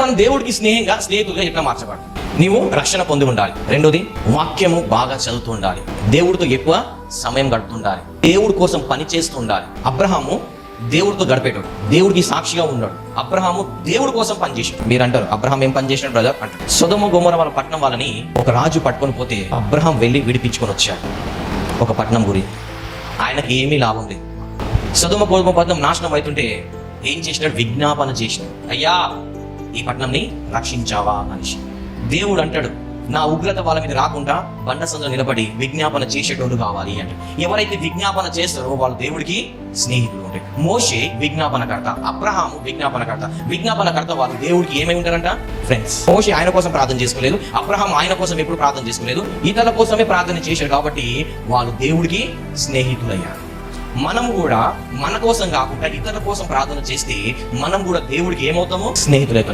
మనం దేవుడికి స్నేహితులుగా ఎట్లా మార్చబడాలి? నీవు రక్షణ పొంది ఉండాలి. రెండోది, వాక్యము బాగా చదువుతూ ఉండాలి. దేవుడితో ఎక్కువ సమయం గడుపుతుండాలి. దేవుడి కోసం పని చేస్తూ ఉండాలి. అబ్రహాము దేవుడితో గడిపేటాడు, దేవుడికి సాక్షిగా ఉన్నాడు. అబ్రహాము దేవుడి కోసం పనిచేసాడు. మీరు అంటారు, అబ్రహాం ఏం పని చేసినాడు బ్రదర్ అంటారు. సొదొమ గొమొర్రా వాళ్ళ పట్టణం వాళ్ళని ఒక రాజు పట్టుకొని పోతే అబ్రహాం వెళ్ళి విడిపించుకొని వచ్చాడు. ఒక పట్టణం గురి ఆయనకి ఏమీ లాభం లేదు. సొదొమ గొమొర్రా పట్టణం నాశనం అవుతుంటే ఏం చేసినాడు? విజ్ఞాపన చేసినాడు, అయ్యా ఈ పట్టణంని రక్షించావా అనేసి. దేవుడు అంటాడు, నా ఉగ్రత వాళ్ళ మీద రాకుండా బండ సందులో నిలబడి విజ్ఞాపన చేసేటోళ్ళు కావాలి అంటే. ఎవరైతే విజ్ఞాపన చేస్తారో వాళ్ళు దేవుడికి స్నేహితులు ఉంటాయి. మోషే విజ్ఞాపనకర్త, అబ్రహాము విజ్ఞాపనకర్త. విజ్ఞాపనకర్త వాళ్ళు దేవుడికి ఏమై ఉంటారంట? ఫ్రెండ్స్. మోషే ఆయన కోసం ప్రార్థన చేసుకోలేదు, అబ్రహాం ఆయన కోసం ఎప్పుడు ప్రార్థన చేసుకోలేదు, ఇతరుల కోసమే ప్రార్థన చేశారు. కాబట్టి వాళ్ళు దేవుడికి స్నేహితులయ్యారు. మనం కూడా మన కోసం కాకుండా ఇతరుల కోసం ప్రార్థన చేస్తే మనం కూడా దేవుడికి ఏమవుతాము? స్నేహితులవుతాం.